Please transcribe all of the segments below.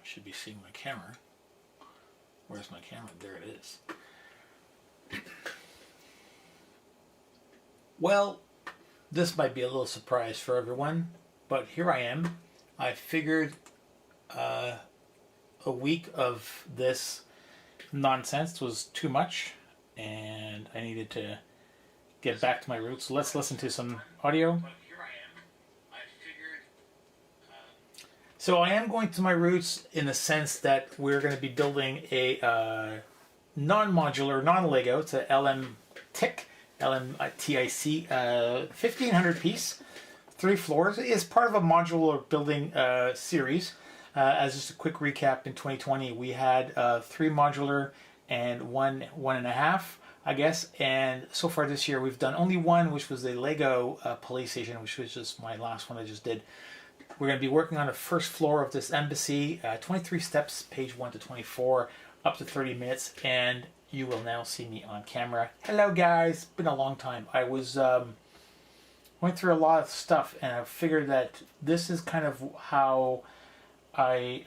should be seeing my camera. Where's my camera? There it is. Well, this might be a little surprise for everyone, but here I am. I figured a week of this nonsense was too much, and I needed to get back to my roots. So let's listen to some audio. So I am going to my roots in the sense that we're going to be building a non-modular, non-Lego. It's a LMTIC, LMTIC, 1,500 piece, 3 floors. It's part of a modular building series. As just a quick recap, in 2020 we had 3 modular and 1.5, I guess. And so far this year we've done only 1, which was the Lego police station, which was just my last one I just did. We're going to be working on the first floor of this embassy, 23 steps, page 1 to 24, up to 30 minutes, and you will now see me on camera. Hello guys, been a long time. I was went through a lot of stuff, and I figured that this is kind of how I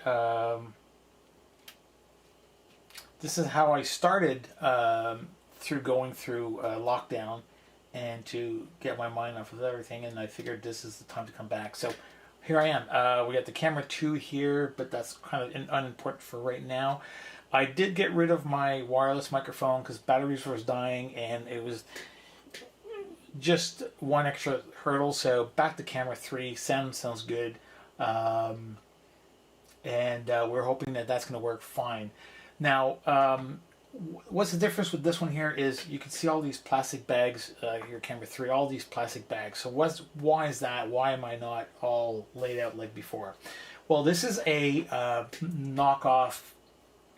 started through going through lockdown and to get my mind off of everything, and I figured this is the time to come back. So here I am. We got the camera 2 here, but that's kind of unimportant for right now. I did get rid of my wireless microphone because batteries was dying, and it was just one extra hurdle. So back to camera 3. Sounds good. And we're hoping that that's going to work fine. Now, what's the difference with this one here is you can see all these plastic bags, your camera 3, all these plastic bags. So why is that? Why am I not all laid out like before? Well, this is a knockoff,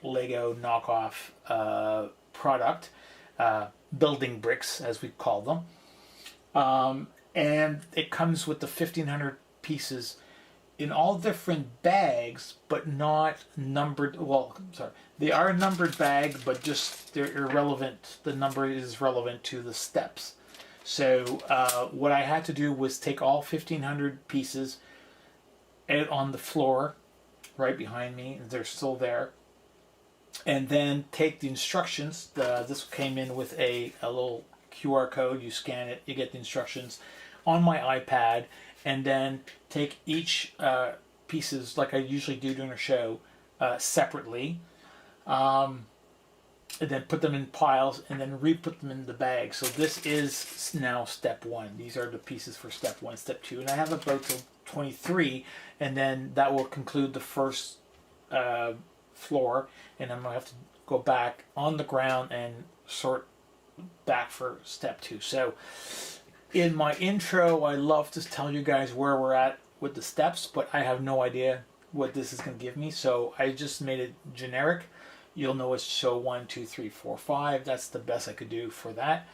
Lego knockoff product, building bricks as we call them. And it comes with the 1,500 pieces in all different bags, but not numbered. Well, sorry, they are numbered bag, but just they're irrelevant. The number is relevant to the steps. So what I had to do was take all 1,500 pieces out on the floor right behind me, and they're still there, and then take the instructions. This came in with a little QR code. You scan it, you get the instructions on my iPad, and then take each pieces like I usually do during a show separately, and then put them in piles and then re-put them in the bag. So this is now step 1. These are the pieces for step 1, step 2, and I have about till 23, and then that will conclude the first floor, and I'm gonna have to go back on the ground and sort back for step 2. So in my intro, I love to tell you guys where we're at with the steps, but I have no idea what this is going to give me, so I just made it generic. You'll know it's show 1, 2, 3, 4, 5. That's the best I could do for that,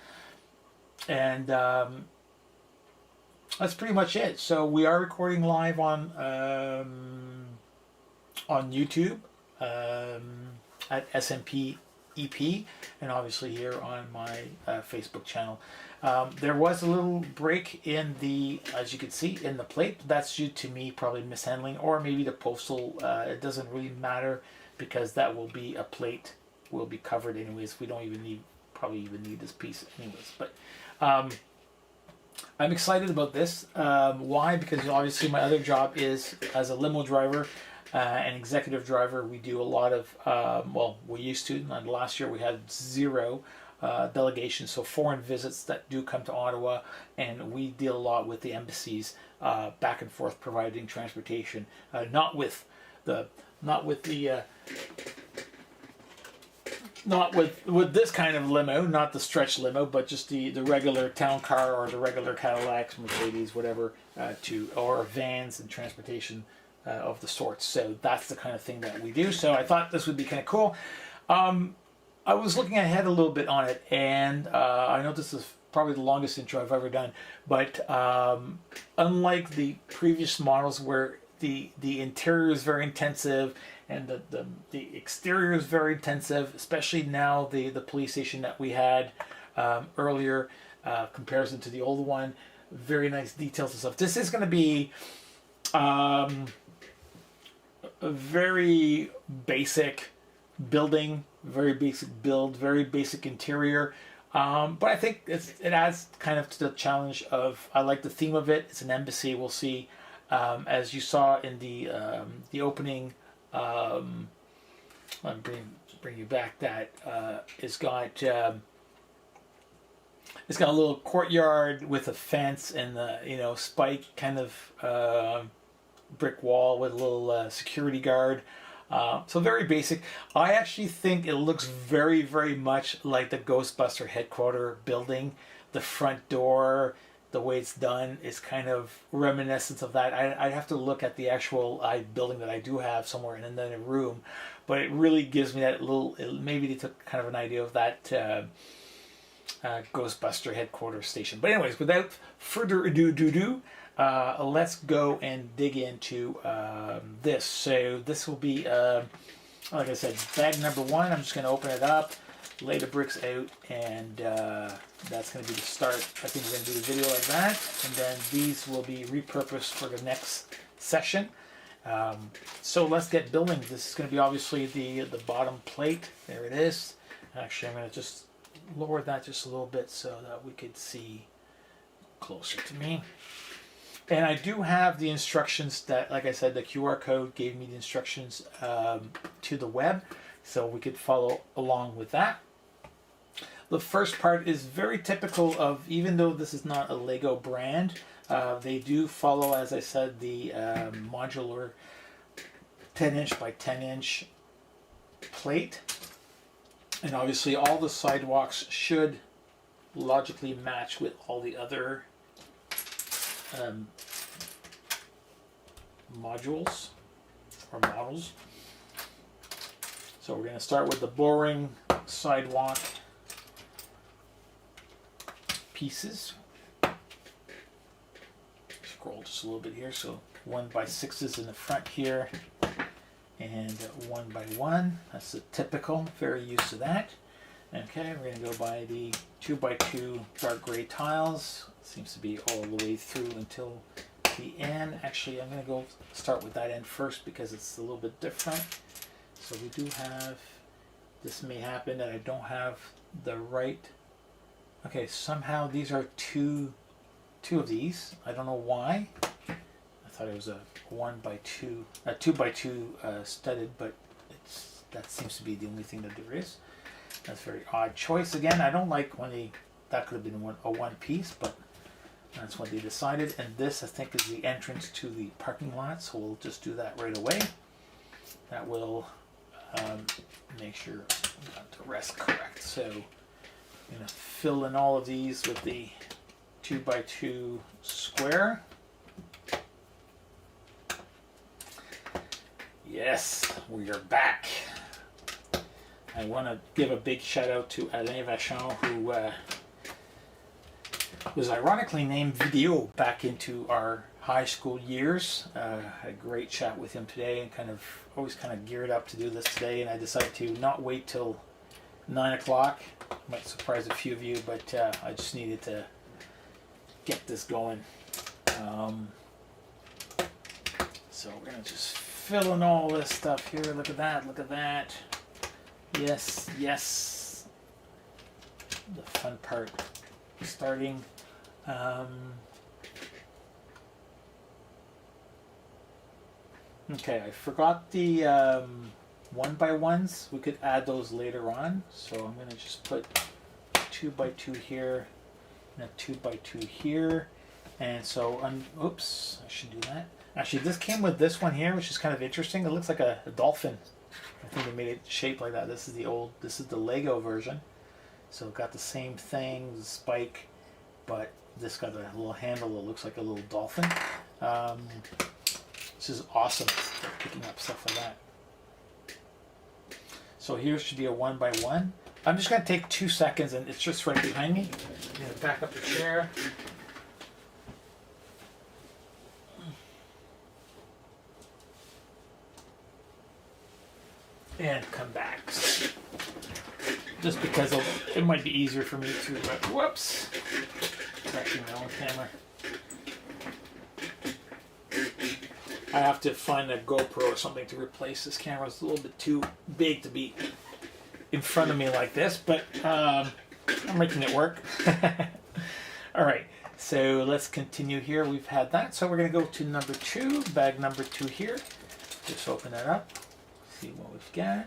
and that's pretty much it. So we are recording live on YouTube at SMP EP, and obviously here on my Facebook channel. There was a little break in the, as you can see, in the plate. That's due to me probably mishandling, or maybe the postal. It doesn't really matter because that will be a plate, will be covered anyways. We don't even probably even need this piece anyways. But I'm excited about this. Why? Because obviously my other job is as a limo driver. An executive driver. We do a lot of, well, we used to, and last year we had 0 delegations, so foreign visits that do come to Ottawa, and we deal a lot with the embassies, back and forth providing transportation, not with this kind of limo, not the stretch limo, but just the regular town car or the regular Cadillacs, Mercedes, whatever, or vans and transportation of the sorts. So that's the kind of thing that we do. So I thought this would be kind of cool. I was looking ahead a little bit on it, and I know this is probably the longest intro I've ever done, but unlike the previous models where the interior is very intensive and the exterior is very intensive, especially now the police station that we had earlier, comparison to the old one, very nice details and stuff. This is going to be a very basic building, very basic build, very basic interior. But I think it adds kind of to the challenge of, I like the theme of it. It's an embassy. We'll see, as you saw in the opening. I'll bring you back. That it's got a little courtyard with a fence and the spike kind of brick wall with a little security guard. So very basic. I actually think it looks very, very much like the Ghostbuster headquarter building. The front door, the way it's done, is kind of reminiscent of that. I'd have to look at the actual building that I do have somewhere in another room, but it really gives me that little. Maybe they took kind of an idea of that Ghostbuster headquarters station. But anyways, without further ado, let's go and dig into this. So this will be, like I said, bag number 1. I'm just going to open it up, lay the bricks out, and that's going to be the start. I think we're going to do the video like that, and then these will be repurposed for the next session. So let's get building. This is going to be obviously the bottom plate. There it is. Actually, I'm going to just lower that just a little bit so that we could see closer to me. And I do have the instructions that, like I said, the QR code gave me the instructions to the web, so we could follow along with that. The first part is very typical of, even though this is not a Lego brand, they do follow, as I said, the modular 10-inch by 10-inch plate. And obviously all the sidewalks should logically match with all the other modules or models. So we're going to start with the boring sidewalk pieces. Scroll just a little bit here. So 1x6s in the front here, and 1x1. That's the typical, very used to that. Okay, we're going to go by the 2x2 dark gray tiles. Seems to be all the way through until the end. Actually, I'm going to go start with that end first because it's a little bit different. So we do have, this may happen that I don't have the right, okay, somehow these are two of these. I don't know why. I thought it was a 1x2, a 2x2 studded, but that seems to be the only thing that there is. That's a very odd choice. Again, I don't like when that could have been a one piece, but that's what they decided. And this, I think, is the entrance to the parking lot, so we'll just do that right away. That will make sure we got the rest correct. So I'm going to fill in all of these with the 2x2 square. Yes, we are back. I want to give a big shout out to Alain Vachon, who was ironically named Video back into our high school years. Had a great chat with him today, and always kind of geared up to do this today, and I decided to not wait till 9 o'clock. Might surprise a few of you, but I just needed to get this going. So we're going to just fill in all this stuff here. Look at that, look at that. Yes, yes. The fun part starting. Okay, I forgot the 1x1s. We could add those later on. So I'm going to just put 2x2 here and a 2x2 here. And so, oops, I should do that. Actually, this came with this one here, which is kind of interesting. It looks like a dolphin. I think they made it shaped like that. This is the Lego version. So it got the same thing, the spike, but this got a little handle that looks like a little dolphin. This is awesome, picking up stuff like that. So here should be a 1x1. I'm just going to take 2 seconds, and it's just right behind me. I'm going to back up the chair. And come back. Just because it might be easier for me to, whoops, tracking my own camera. I have to find a GoPro or something to replace this camera. It's a little bit too big to be in front of me like this, but I'm making it work. All right, so let's continue here. We've had that, so we're going to go to number 2, bag number 2 here. Just open that up, see what we've got.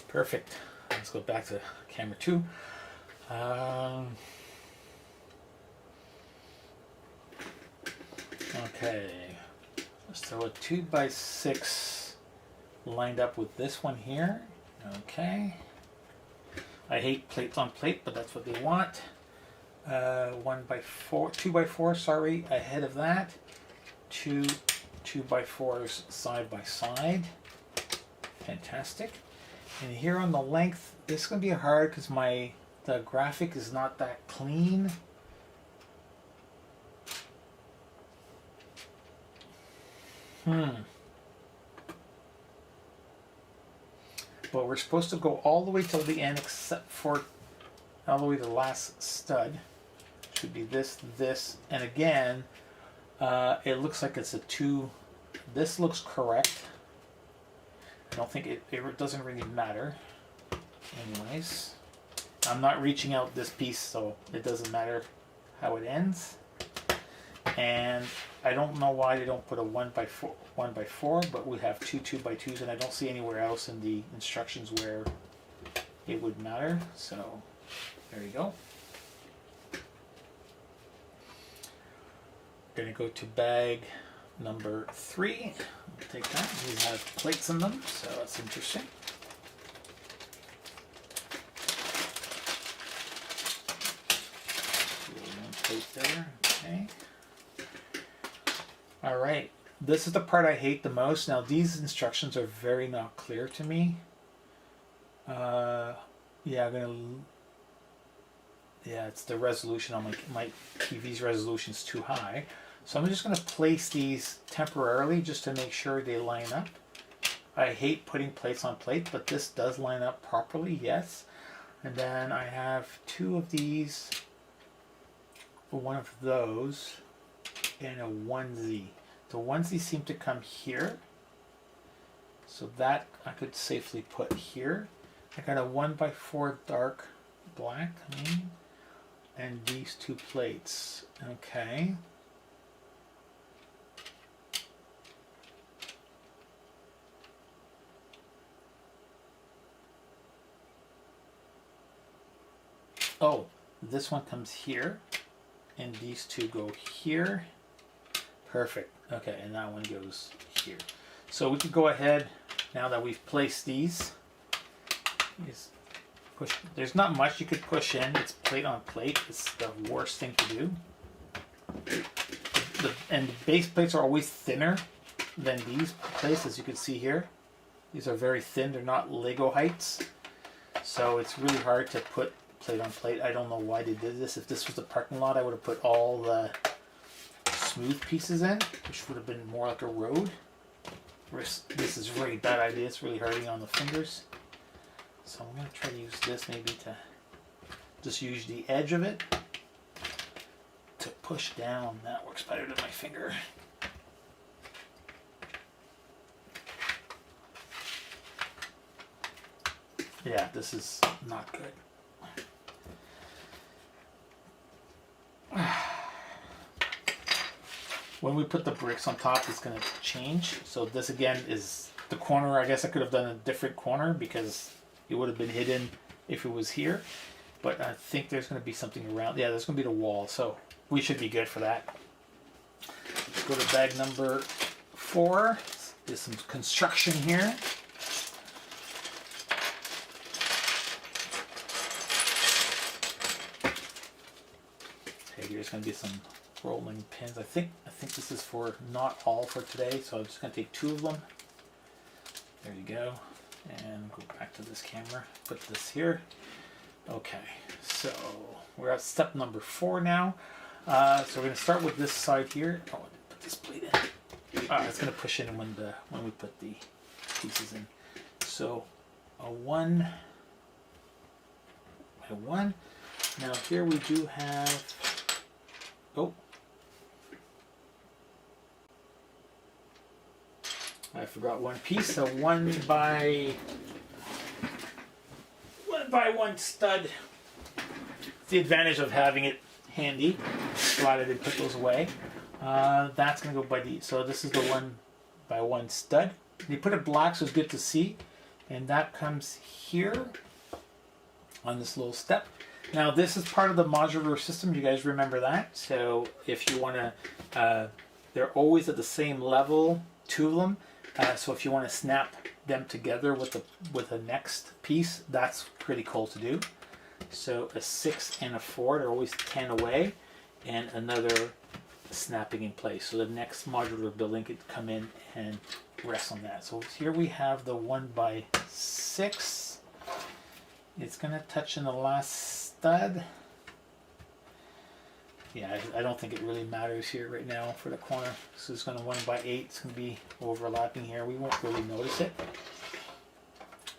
Perfect. Let's go back to camera 2. Okay, let's throw a 2x6 lined up with this one here. Okay. I hate plates on plate, but that's what they want. 2x4, sorry, ahead of that. 2x4s side by side. Fantastic. And here on the length, this is going to be hard because the graphic is not that clean. But we're supposed to go all the way till the end except for all the way to the last stud. Should be this, and again, it looks like it's a 2. This looks correct. I don't think it doesn't really matter. Anyways, I'm not reaching out this piece, so it doesn't matter how it ends. And I don't know why they don't put a 1x4, but we have 2x2s, and I don't see anywhere else in the instructions where it would matter. So there you go. Gonna go to bag number 3. I'll take that. These have plates in them, so that's interesting. One plate there. Okay. All right. This is the part I hate the most. Now these instructions are very not clear to me. It's the resolution on my TV's resolution is too high. So I'm just going to place these temporarily just to make sure they line up. I hate putting plates on plate, but this does line up properly, yes. And then I have 2 of these, one of those, and a onesie. The onesie seem to come here, so that I could safely put here. I got a 1x4 dark black, and these 2 plates. Okay. Oh, this one comes here, and these 2 go here. Perfect. Okay, and that one goes here. So we could go ahead, now that we've placed these, push. There's not much you could push in. It's plate on plate. It's the worst thing to do. And the base plates are always thinner than these plates, as you can see here. These are very thin. They're not Lego heights. So it's really hard to put plate on plate. I don't know why they did this. If this was the parking lot, I would have put all the smooth pieces in, which would have been more like a road. This is a really bad idea. It's really hurting on the fingers. So I'm going to try to use this maybe to just use the edge of it to push down. That works better than my finger. Yeah, this is not good. When we put the bricks on top, it's going to change. So this again is the corner. I guess I could have done a different corner because it would have been hidden if it was here. But I think there's going to be something around. Yeah, there's going to be the wall. So we should be good for that. Let's go to bag number 4. There's some construction here. Okay, here's going to be some rolling pins. I think this is for not all for today, so I'm just going to take 2 of them. There you go. And go back to this camera. Put this here. Okay, so we're at step number 4 now. So we're going to start with this side here. Oh, put this plate in. It's going to push in when we put the pieces in. So a 1 by 1. Now here we do have, oh, I forgot one piece. A 1 by 1 stud. It's the advantage of having it handy. Glad I did put those away. That's going to go by the, so this is the 1 by 1 stud. You put it black so it's good to see. And that comes here on this little step. Now this is part of the modular system. You guys remember that? So if you want to, they're always at the same level, 2 of them. So if you want to snap them together with the next piece, that's pretty cool to do. So a 6 and a 4, they're always 10 away, and another snapping in place. So the next modular building could come in and rest on that. So here we have the 1 by 6. It's going to touch in the last stud. Yeah, I don't think it really matters here right now for the corner. So it's going to 1 by 8. It's going to be overlapping here. We won't really notice it.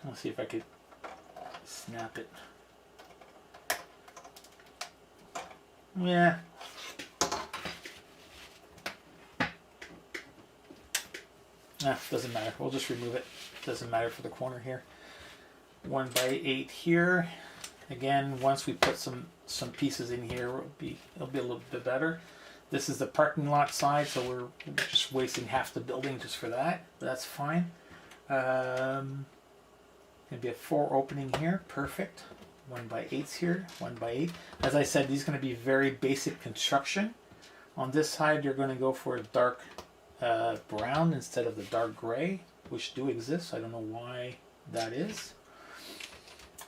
Let's see if I could snap it. Yeah. Nah, doesn't matter. We'll just remove it. Doesn't matter for the corner here. 1 by 8 here. Again, once we put some pieces in here, it'll be a little bit better. This is the parking lot side, so we're just wasting half the building just for that. But that's fine. Gonna be a 4 opening here. Perfect. 1 by 8s here. 1 by 8. As I said, these are going to be very basic construction. On this side, you're going to go for a dark brown instead of the dark gray, which do exist. I don't know why that is.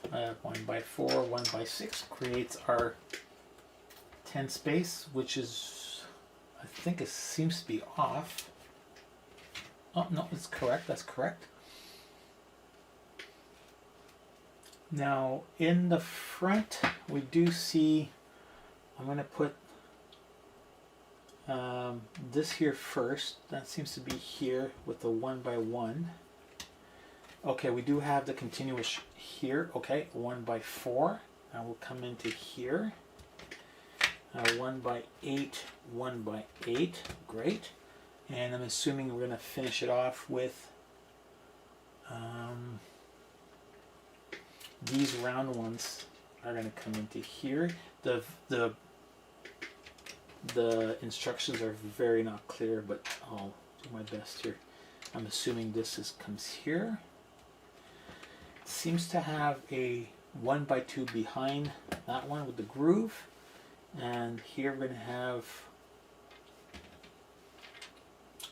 1 by 4, 1 by 6 creates our 10 space, which is, I think it seems to be off. Oh, no, it's correct. That's correct. Now, in the front, we do see, I'm going to put this here first. That seems to be here with the 1 by 1. Okay, we do have the continuous here. Okay, 1 by 4. Now we'll come into here. 1 by 8, 1 by 8. Great. And I'm assuming we're going to finish it off with these round ones are going to come into here. The instructions are very not clear, but I'll do my best here. I'm assuming this comes here. It seems to have a 1 by 2 behind that one with the groove, and here we're going to have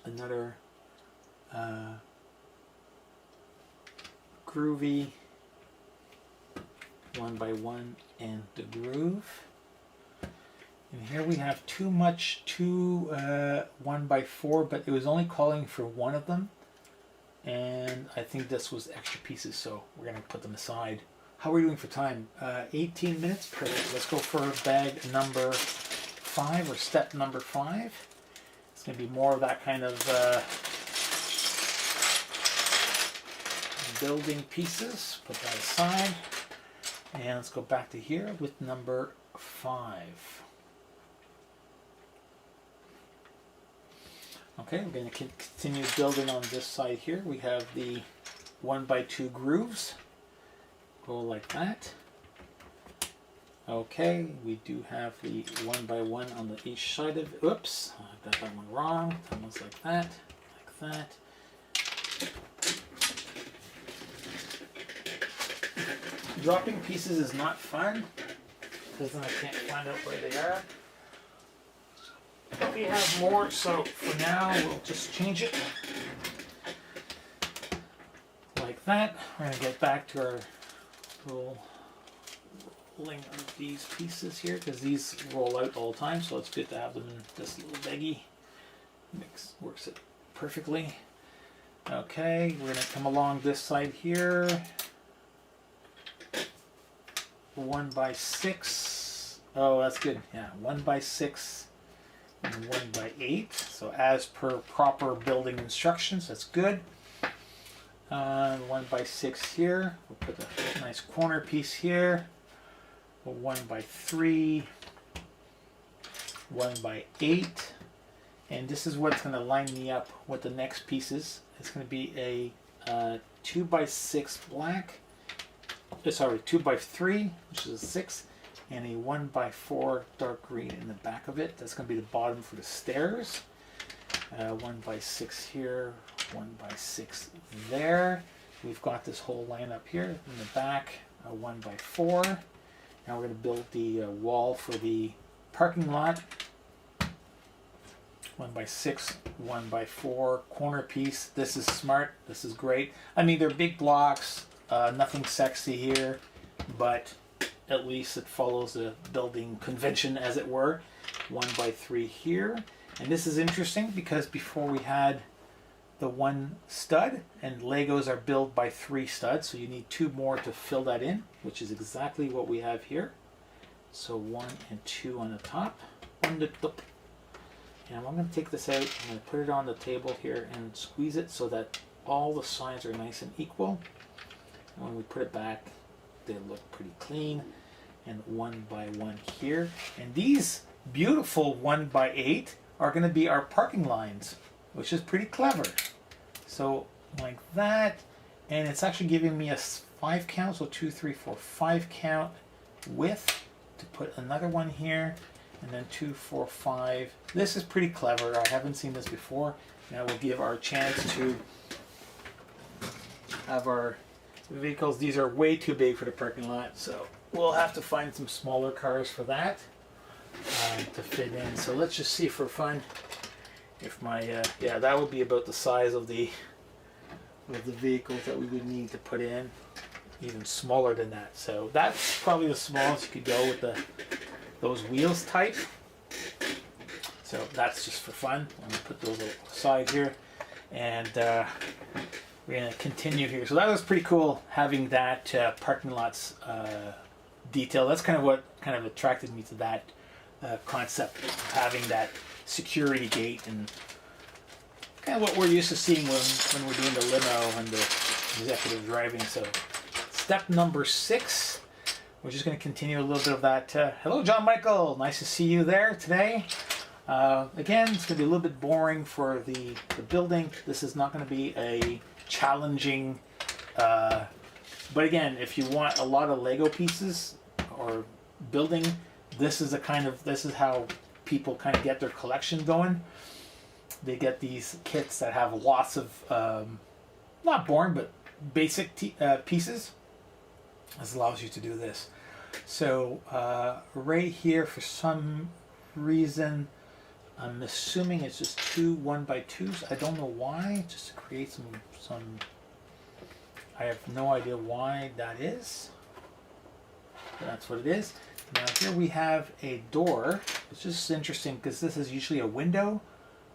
another groovy 1 by 1 and the groove. And here we have two 1 by 4, but it was only calling for one of them, and I think this was extra pieces, so we're going to put them aside. How are we doing for time? 18 minutes. Perfect. Let's go for bag number 5 or step number 5. It's going to be more of that kind of building pieces. Put that aside. And let's go back to here with number 5. Okay, we're going to continue building on this side here. We have the 1 by 2 grooves. Go like that. Okay, we do have the 1 by 1 on the each side of it. Oops, I got that one wrong. That one's like that, like that. Dropping pieces is not fun, because then I can't find out where they are. But we have more, so for now we'll just change it. Like that. We're going to get back to our little rolling of these pieces here, because these roll out all the time, so it's good to have them in this little baggie. Works it perfectly. Okay, we're going to come along this side here. 1 by 6. Oh, that's good. Yeah, 1 by 6 and 1 by 8. So as per proper building instructions, that's good. 1x6 here. We'll put a nice corner piece here. A 1x3, 1x8, and this is what's going to line me up with the next pieces. It's going to be a 2x6 black, sorry, 2x3, which is a 6, and a 1x4 dark green in the back of it. That's going to be the bottom for the stairs. 1x6 here, 1x6 there. We've got this whole line up here in the back, a 1x4. Now we're going to build the wall for the parking lot. 1x6, 1x4 corner piece. This is smart. This is great. I mean, they're big blocks. Nothing sexy here, but at least it follows the building convention, as it were. 1x3 here. And this is interesting because before we had the one stud, and Legos are built by 3 studs, so you need 2 more to fill that in, which is exactly what we have here. So 1 and 2 on the top, on the top. And I'm going to take this out, I'm going to put it on the table here and squeeze it so that all the sides are nice and equal. And when we put it back, they look pretty clean. And 1x1 here. And these beautiful 1x8 are going to be our parking lines, which is pretty clever. So like that, and it's actually giving me a 5 count, so 2, 3, 4, 5 count width to put another one here, and then 2, 4, 5. This is pretty clever. I haven't seen this before. Now we'll give our chance to have our vehicles. These are way too big for the parking lot, so we'll have to find some smaller cars for that to fit in. So let's just see for fun if my yeah, that would be about the size of the vehicles that we would need to put in. Even smaller than that. So that's probably the smallest you could go with those wheels type. So that's just for fun. I'm gonna put those aside here, and we're gonna continue here. So that was pretty cool having that parking lots detail. That's kind of what kind of attracted me to that concept of having that security gate, and kind of what we're used to seeing when we're doing the limo and the executive driving. So step number 6, we're just going to continue a little bit of that. Hello, John Michael. Nice to see you there today. Again, it's going to be a little bit boring for the building. This is not going to be a challenging, but again, if you want a lot of Lego pieces or building, this is how people kind of get their collection going. They get these kits that have lots of, not boring, but basic pieces. This allows you to do this. So right here, for some reason, I'm assuming it's just 2 1x2s. I don't know why, just to create some, I have no idea why that is. But that's what it is. Now here we have a door. It's just interesting because this is usually a window,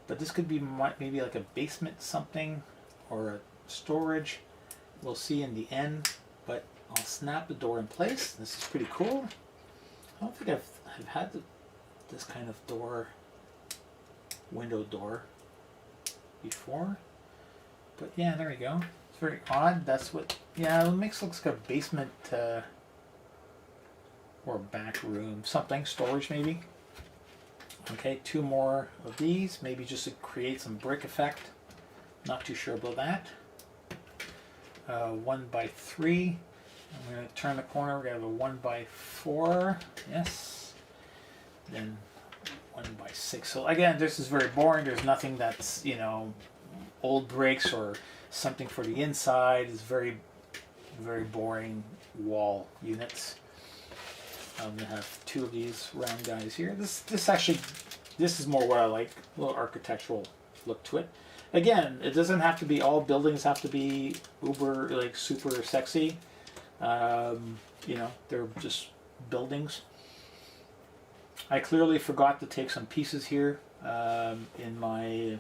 but this could be maybe like a basement something or a storage. We'll see in the end, but I'll snap the door in place. This is pretty cool. I don't think I've had this kind of door, window door, before. But yeah, there we go. It's very odd. That's what, yeah, it looks like a basement or back room, something, storage maybe. Okay, 2 more of these, maybe just to create some brick effect. Not too sure about that. 1x3. I'm going to turn the corner. We're going to have a 1x4. Yes. Then 1x6. So again, this is very boring. There's nothing that's, you know, old bricks or something for the inside. It's very, very boring wall units. I'm going to have 2 of these round guys here. This is more what I like. A little architectural look to it. Again, it doesn't have to be, all buildings have to be uber, like super sexy. You know, they're just buildings. I clearly forgot to take some pieces here in my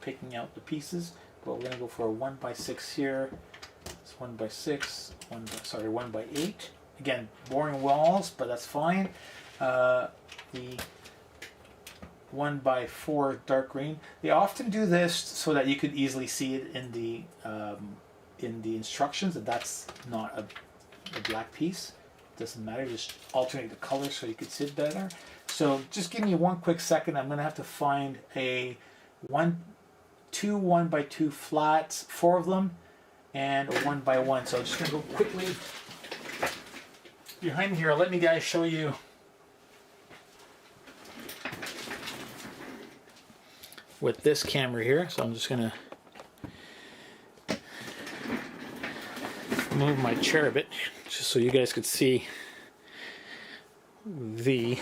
picking out the pieces, but we're going to go for a 1x6 here. It's 1x6, 1x8. Again, boring walls, but that's fine. The 1x4 dark green. They often do this so that you could easily see it in the in the instructions that that's not a black piece. Doesn't matter, just alternate the color so you could see it better. So just give me one quick second. I'm gonna have to find two 1x2 flats, 4 of them, and a 1x1. So I'm just gonna go quickly behind here. Let me guys show you with this camera here. So I'm just gonna move my chair a bit just so you guys could see the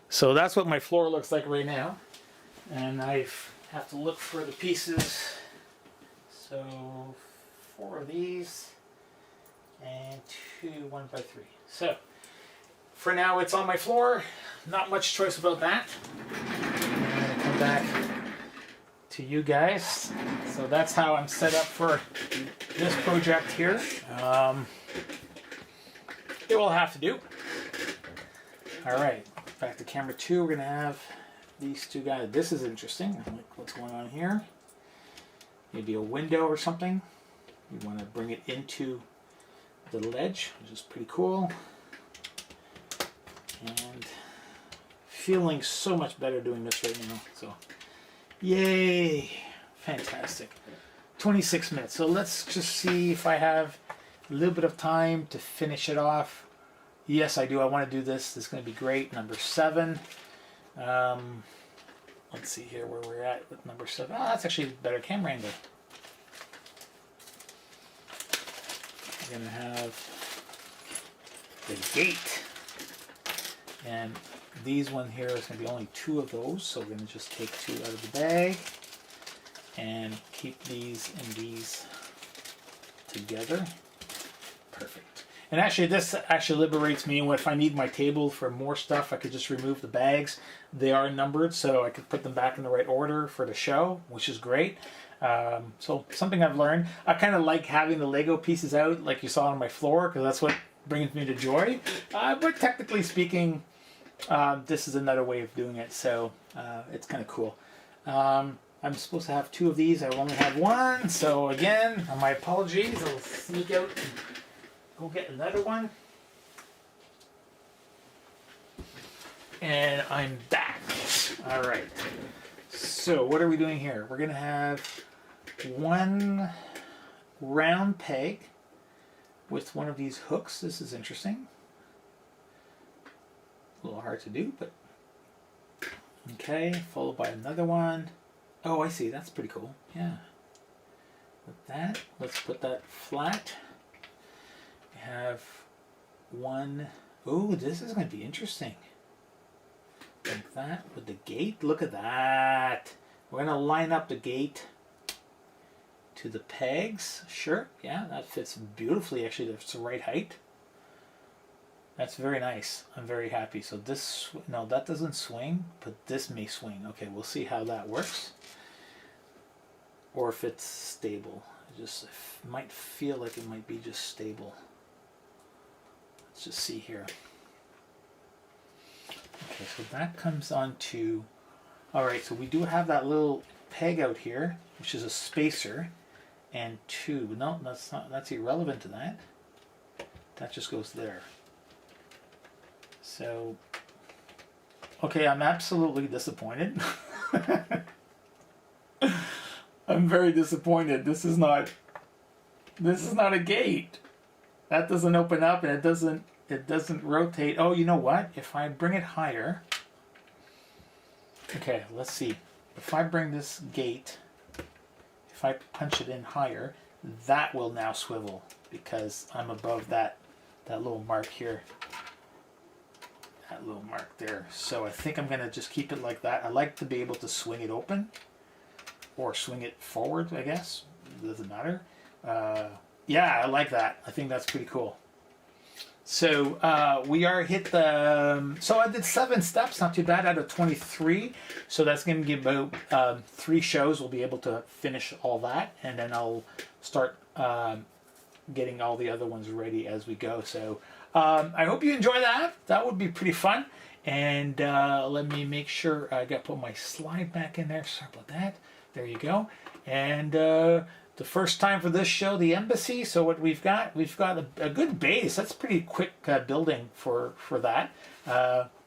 so that's what my floor looks like right now, and I have to look for the pieces. So 4 of these and 2 1x3. So for now it's on my floor, not much choice about that. I'm going to come back to you guys. So that's how I'm set up for this project here. It will have to do. Alright, back to camera 2, we're going to have these two guys. This is interesting. I like what's going on here. Maybe a window or something. You want to bring it into the ledge, which is pretty cool. And feeling so much better doing this right now. So, yay! Fantastic. 26 minutes. So let's just see if I have a little bit of time to finish it off. Yes, I do. I want to do this. This is going to be great. Number 7. Let's see here where we're at with number 7. Oh, that's actually a better camera angle. We're going to have the gate. And these one here is going to be only 2 of those, so we're going to just take 2 out of the bag and keep these and these together. Perfect. And actually this actually liberates me. If I need my table for more stuff, I could just remove the bags. They are numbered, so I could put them back in the right order for the show, which is great. So something I've learned. I kind of like having the Lego pieces out like you saw on my floor, because that's what brings me to joy. But technically speaking, this is another way of doing it, so it's kind of cool. I'm supposed to have 2 of these. I only have 1, so again, my apologies. I'll sneak out and go get another one. And I'm back. All right. So what are we doing here? We're going to have 1 round peg with one of these hooks. This is interesting. A little hard to do, but okay. Followed by another one. Oh, I see. That's pretty cool. Yeah. With that, let's put that flat. We have 1. Oh, this is going to be interesting. Like that with the gate. Look at that. We're going to line up the gate to the pegs. Sure. Yeah, that fits beautifully. Actually, that's the right height. That's very nice. I'm very happy. So this, no, that doesn't swing, but this may swing. Okay, we'll see how that works. Or if it's stable. It might feel like it might be just stable. Let's just see here. Okay, so that comes on to, all right, so we do have that little peg out here, which is a spacer, and 2. No, that's not, that's irrelevant to that. That just goes there. So, okay, I'm absolutely disappointed. I'm very disappointed. This is not a gate. That doesn't open up, and it doesn't rotate. Oh, you know what? If I bring it higher, okay, let's see. If I bring this gate, if I punch it in higher, that will now swivel because I'm above that little mark here. That little mark there. So I think I'm going to just keep it like that. I like to be able to swing it open or swing it forward, I guess. It doesn't matter. Yeah, I like that. I think that's pretty cool. So we are hit the, so I did 7 steps, not too bad, out of 23. So that's going to give about 3 shows. We'll be able to finish all that, and then I'll start getting all the other ones ready as we go. So I hope you enjoy that. That would be pretty fun. And let me make sure I got to put my slide back in there. Sorry about that. There you go. And the first time for this show, the embassy. So what we've got a good base. That's pretty quick building for that.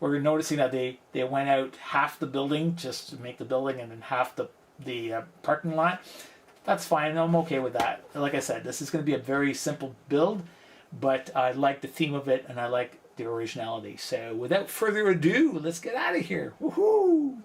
We're noticing that they went out half the building just to make the building, and then half the parking lot. That's fine. I'm okay with that. Like I said, this is going to be a very simple build, but I like the theme of it and I like the originality. So without further ado, let's get out of here. Woohoo!